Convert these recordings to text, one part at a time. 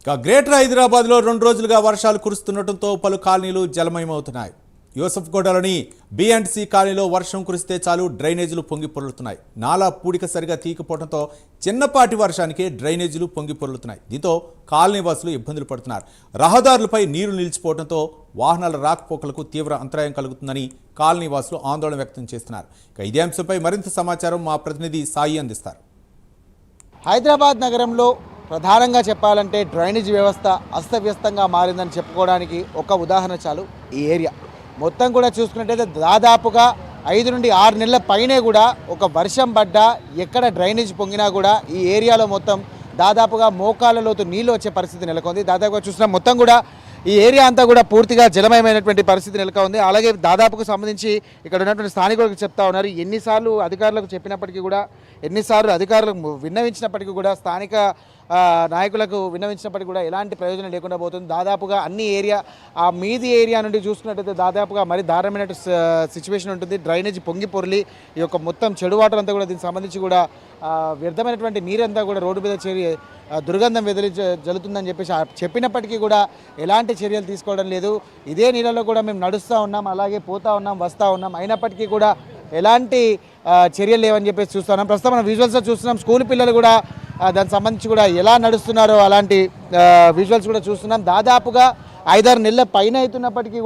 Greater హైదరాబాద్లో 2 రోజులుగా వర్షాలు కురుస్తుండటంతో పలు కాలనీలు జలమయమవుతున్నాయి. యూసఫ్గూడలోని B&C కాలనీలో వర్షం కురిస్తే చాలు డ్రైనేజీలు పొంగి పొర్లుతున్నాయి. నాలా పూడిక సరిగా తీయకపోవడంతో చిన్నపాటి వర్షానికి డ్రైనేజీలు పొంగి పొర్లుతున్నాయి. దీంతో కాలనీ వాసులు ఇబ్బందులు పడుతున్నారు. రహదారులపై నీరు నిలిచిపోవడంతో వాహనాల రాకపోకలకు తీవ్ర అంతరాయం కలుగుతుందని కాలనీ వాసులు ఆందోళన వ్యక్తం చేస్తున్నారు. ఇదే అంశంపై మరింత సమాచారం మా ప్రతినిధి సాయి అందిస్తారు. హైదరాబాద్ నగరంలో ప్రధానంగా చెప్పాలంటే డ్రైనేజ్ వ్యవస్థ అస్తవ్యస్తంగా మారిందని చెప్పుకోవడానికి ఒక ఉదాహరణ చాలు. ఈ ఏరియా మొత్తం కూడా చూసుకున్నట్టయితే దాదాపుగా 5 నుండి 6 నెలల పైనే కూడా ఒక వర్షం పడ్డా ఎక్కడ డ్రైనేజ్ పొంగినా కూడా ఈ ఏరియాలో మొత్తం దాదాపుగా మోకాళ్ళ లోతు నీళ్ళు వచ్చే పరిస్థితి నెలకొంది. దాదాపుగా చూసినా మొత్తం కూడా ఈ ఏరియా అంతా కూడా పూర్తిగా జలమయమైనటువంటి పరిస్థితి నెలకొంది. అలాగే దాదాపుకు సంబంధించి ఇక్కడ ఉన్నటువంటి స్థానికులకు చెప్తా ఉన్నారు, ఎన్నిసార్లు అధికారులకు చెప్పినప్పటికీ కూడా, ఎన్నిసార్లు అధికారులకు విన్నవించినప్పటికీ కూడా, స్థానిక నాయకులకు విన్నవించినప్పటికీ కూడా ఎలాంటి ప్రయోజనం లేకుండా పోతుంది. దాదాపుగా అన్ని ఏరియా ఆ మీది ఏరియా నుండి చూసుకున్నట్టయితే దాదాపుగా మరి దారుణమైన సిచ్యువేషన్ ఉంటుంది. డ్రైనేజ్ పొంగి పొర్లి ఈ యొక్క మొత్తం చెడు వాటర్ అంతా కూడా దీనికి సంబంధించి కూడా వ్యర్థమైనటువంటి నీరంతా కూడా రోడ్డు మీద చేరి దుర్గంధం జల్లుతుందని చెప్పేసి చెప్పినప్పటికీ కూడా ఎలాంటి చర్యలు తీసుకోవడం లేదు. ఇదే నీళ్ళలో కూడా మేము నడుస్తూ ఉన్నాం, అలాగే పోతూ ఉన్నాం, వస్తూ ఉన్నాం, అయినప్పటికీ కూడా ఎలాంటి చర్యలు లేవని చెప్పేసి చూస్తూ ఉన్నాం. ప్రస్తుతం మనం విజువల్స్లో చూస్తున్నాం, స్కూల్ పిల్లలు కూడా దానికి సంబంధించి కూడా ఎలా నడుస్తున్నారో అలాంటి విజువల్స్ కూడా చూస్తున్నాం. దాదాపుగా 5-6 నెలల పైన అవుతున్నప్పటికీ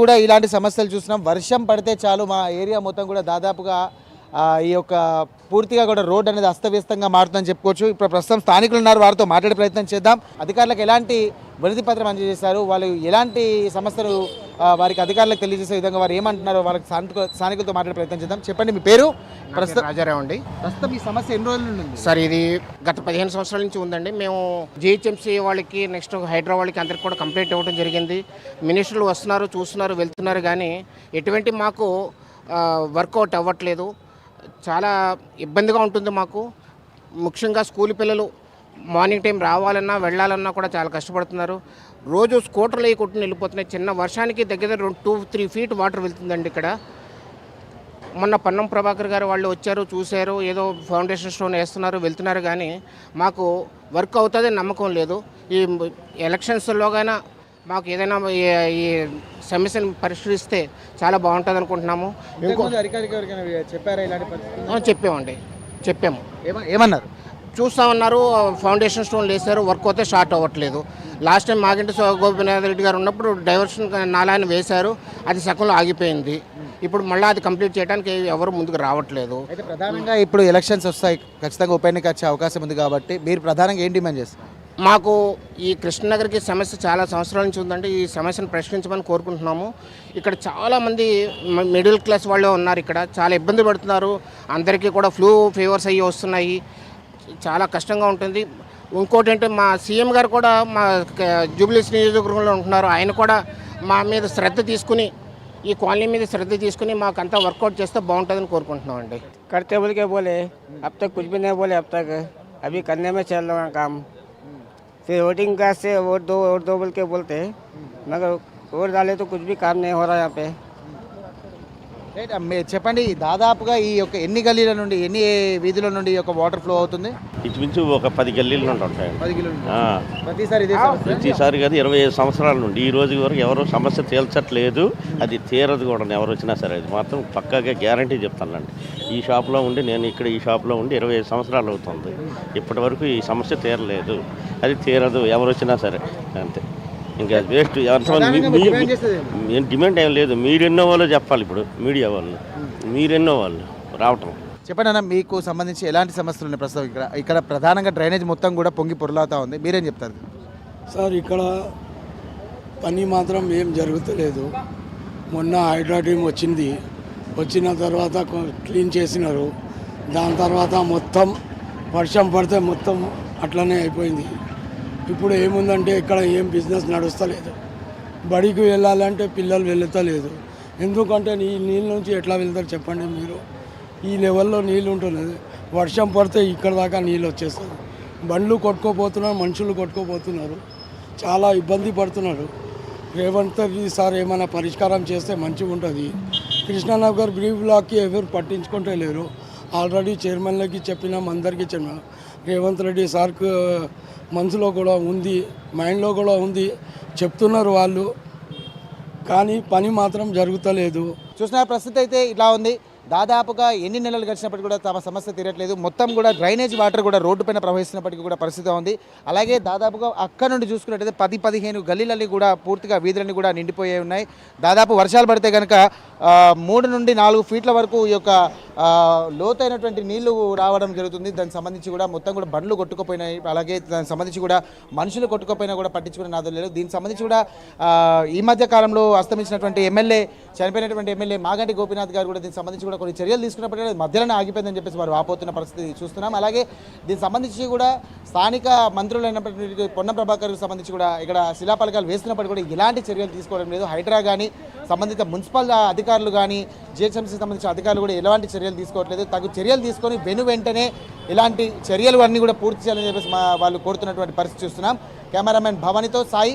కూడా ఇలాంటి సమస్యలు చూస్తున్నాం. వర్షం పడితే చాలు మా ఏరియా మొత్తం కూడా దాదాపుగా ఈ యొక్క పూర్తిగా కూడా రోడ్ అనేది అస్తవ్యస్తంగా మారుతుందని చెప్పుకోవచ్చు. ఇప్పుడు ప్రస్తుతం స్థానికులు ఉన్నారు, వారితో మాట్లాడే ప్రయత్నం చేద్దాం. అధికారులకు ఎలాంటి వినతి పత్రం అందజేశారు, వాళ్ళు ఎలాంటి సమస్యలు వారికి అధికారులకు తెలియజేసే విధంగా వారు ఏమంటున్నారో వాళ్ళకి స్థానికులతో మాట్లాడే ప్రయత్నం చేద్దాం. చెప్పండి, మీ పేరు? ప్రస్తుతం రాజారావు అండి. ప్రస్తుతం ఈ సమస్య ఎన్ని రోజుల నుండి ఉంది సార్? ఇది గత 15 సంవత్సరాల నుంచి ఉందండి. మేము GHMC వాళ్ళకి, నెక్స్ట్ హైడ్రా వాళ్ళకి అందరికి కూడా కంప్లైంట్ ఇవ్వడం జరిగింది. మినిస్టర్లు వస్తున్నారు, చూస్తున్నారు, వెళ్తున్నారు, కానీ ఎటువంటి మాకు వర్కౌట్ అవ్వట్లేదు. చాలా ఇబ్బందిగా ఉంటుంది మాకు. ముఖ్యంగా స్కూల్ పిల్లలు మార్నింగ్ టైం రావాలన్నా వెళ్ళాలన్నా కూడా చాలా కష్టపడుతున్నారు. రోజు స్కూటర్లు కొట్టుని వెళ్ళిపోతున్నాయి. చిన్న వర్షానికి దగ్గర 2-3 ఫీట్ వాటర్ వెళ్తుందండి ఇక్కడ. మొన్న పన్నం ప్రభాకర్ గారు వాళ్ళు వచ్చారు, చూశారు, ఏదో ఫౌండేషన్ స్టోన్ వేస్తున్నారు, వెళ్తున్నారు, కానీ మాకు వర్క్ అవుతుందని నమ్మకం లేదు. ఈ ఎలక్షన్స్లోగైనా మాకు ఏదైనా ఈ సమస్యను పరిష్కరిస్తే చాలా బాగుంటుంది అనుకుంటున్నాము. చెప్పాము. ఏమన్నారు? చూస్తామన్నారు, ఫౌండేషన్ స్టోన్లు వేశారు, వర్క్ అయితే స్టార్ట్ అవ్వట్లేదు. లాస్ట్ టైం మాగింటి గోపినాథ్ రెడ్డి గారు ఉన్నప్పుడు డైవర్షన్ నాలాన్ని వేశారు, అది సగంలో ఆగిపోయింది. ఇప్పుడు మళ్ళీ అది కంప్లీట్ చేయడానికి ఎవరు ముందుకు రావట్లేదు. అయితే ప్రధానంగా ఇప్పుడు ఎలక్షన్స్ వస్తాయి, ఖచ్చితంగా ఉప ఎన్నిక వచ్చే అవకాశం ఉంది కాబట్టి మీరు ప్రధానంగా ఏం డిమాండ్ చేస్తారు? మాకు ఈ కృష్ణనగర్కి సమస్య చాలా సంవత్సరాల నుంచి ఉందండి. ఈ సమస్యను పరిష్కరించమని కోరుకుంటున్నాము. ఇక్కడ చాలామంది మిడిల్ క్లాస్ వాళ్ళే ఉన్నారు, ఇక్కడ చాలా ఇబ్బంది పడుతున్నారు. అందరికీ కూడా ఫ్లూ ఫీవర్స్ అయ్యి వస్తున్నాయి, చాలా కష్టంగా ఉంటుంది. ఇంకోటి అంటే మా సీఎం గారు కూడా మా జూబ్లీస్ నియోజకవర్గంలో ఉంటున్నారు. ఆయన కూడా మా మీద శ్రద్ధ తీసుకుని, ఈ కాలనీ మీద శ్రద్ధ తీసుకుని మాకంతా వర్కౌట్ చేస్తే బాగుంటుందని కోరుకుంటున్నాం అండి. करते बोल के बोले, अब तक कुछ भी नहीं बोले, अब तक अभी करने में चल रहा है काम. फिर वोटिंग का से वोट दो बोल के बोलते हैं, मगर वोट डाले तो कुछ भी काम नहीं हो रहा यहाँ पे. చెప్పండి, దాదాపుగా ఈ యొక్క ఎన్ని గల్లీల నుండి, ఎన్ని వీధుల నుండి ఈ యొక్క వాటర్ ఫ్లో అవుతుంది? ఇంచుమించు ఒక 10 గల్లీల నుండి ఉంటాయండి. 10 కిలోమీటర్లు. ప్రతిసారి కాదు, 25 సంవత్సరాల నుండి ఈ రోజు వరకు ఎవరు సమస్య తేల్చట్లేదు. అది తీరదు కూడా, ఎవరు వచ్చినా సరే. అది మాత్రం పక్కాగా గ్యారంటీ చెప్తానండి. ఈ షాప్లో ఉండి, నేను ఇక్కడ ఈ షాప్లో ఉండి 25 సంవత్సరాలు అవుతుంది. ఇప్పటి వరకు ఈ సమస్య తీరలేదు, అది తీరదు ఎవరు వచ్చినా సరే, అంతే. ఇంకా వేస్ట్. డిమాండ్ ఏం లేదు, మీరెన్నో వాళ్ళు చెప్పాలి. ఇప్పుడు మీడియా వాళ్ళు, మీరెన్నో వాళ్ళు రావటం. చెప్పండి అన్న, మీకు సంబంధించి ఎలాంటి సమస్యలు ఉన్నాయి ప్రస్తుతం? ఇక్కడ ప్రధానంగా డ్రైనేజ్ మొత్తం కూడా పొంగి పొరలాతా ఉంది, మీరేం చెప్తారు? సార్, ఇక్కడ పని మాత్రం ఏం జరుగుతలేదు. మొన్న హైడ్రా టీం వచ్చిన తర్వాత క్లీన్ చేసినారు. దాని తర్వాత మొత్తం వర్షం పడితే మొత్తం అట్లనే అయిపోయింది. ఇప్పుడు ఏముందంటే ఇక్కడ ఏం బిజినెస్ నడుస్తలేదు. బడికి వెళ్ళాలంటే పిల్లలు వెళ్తలేదు. ఎందుకంటే నీళ్ళ నుంచి ఎట్లా వెళ్తారు చెప్పండి మీరు? ఈ లెవెల్లో నీళ్ళు ఉంటున్నది, వర్షం పడితే ఇక్కడ దాకా నీళ్ళు వచ్చేస్తుంది. బండ్లు కొట్టుకోపోతున్నారు, మనుషులు కొట్టుకోపోతున్నారు, చాలా ఇబ్బంది పడుతున్నారు. రేవంత్ రెడ్డి సార్ ఏమైనా పరిష్కారం చేస్తే మంచిగా ఉంటుంది. కృష్ణానగర్ బ్రీ బ్లాక్కి ఎవరు పట్టించుకుంటే లేరు. ఆల్రెడీ చైర్మన్లకి చెప్పినాం, అందరికీ చెప్పినాం. రేవంత్ రెడ్డి సార్కు మనసులో కూడా ఉంది, మైండ్లో కూడా ఉంది, చెప్తున్నారు వాళ్ళు, కానీ పని మాత్రం జరుగుతలేదు. చూసిన ప్రస్తుతం అయితే ఇలా ఉంది. దాదాపుగా ఎన్ని నెలలు గడిచినప్పటికీ కూడా తమ సమస్య తీరట్లేదు. మొత్తం కూడా డ్రైనేజ్ వాటర్ కూడా రోడ్డుపైన ప్రవహిస్తున్నప్పటికీ కూడా పరిస్థితి ఉంది. అలాగే దాదాపుగా అక్కడ నుండి చూసుకున్నట్టయితే 10-15 గల్లీలన్నీ కూడా పూర్తిగా వీధులన్నీ కూడా నిండిపోయి ఉన్నాయి. దాదాపు వర్షాలు పడితే కనుక 3 నుండి 4 ఫీట్ల వరకు ఈ యొక్క లోతైనటువంటి నీళ్లు రావడం జరుగుతుంది. దానికి సంబంధించి కూడా మొత్తం కూడా బండ్లు కొట్టుకుపోయినాయి. అలాగే దానికి సంబంధించి కూడా మనుషులు కొట్టుకుపోయినా కూడా పట్టించుకునే నాదులు లేదు. దీనికి సంబంధించి కూడా ఈ మధ్య కాలంలో అస్తమించినటువంటి ఎమ్మెల్యే, చనిపోయినటువంటి ఎమ్మెల్యే మాగంటి గోపీనాథ్ గారు కూడా దీనికి సంబంధించి కూడా కొన్ని చర్యలు తీసుకున్నప్పటికీ మధ్యలోనే ఆగిపోయిందని చెప్పేసి వారు వాపోతున్న పరిస్థితి చూస్తున్నాం. అలాగే దీనికి సంబంధించి కూడా స్థానిక మంత్రులు అయినప్పటికీ పొన్నం ప్రభాకర్కి సంబంధించి కూడా ఇక్కడ శిలాఫలకాలు వేస్తున్నప్పటికీ కూడా ఎలాంటి చర్యలు తీసుకోవడం లేదు. హైడ్రా కానీ సంబంధిత మున్సిపల్ అధికారులు కానీ జిహెచ్ఎంసీ సంబంధించిన అధికారులు కూడా ఎలాంటి చర్యలు తీసుకోవట్లేదు. తగు చర్యలు తీసుకొని వెంటనే ఇలాంటి చర్యలు అన్నీ కూడా పూర్తి చేయాలని చెప్పేసి వాళ్ళు కోరుతున్నటువంటి పరిస్థితి చూస్తున్నాం. కెమెరామెన్ భవానీతో సాయి,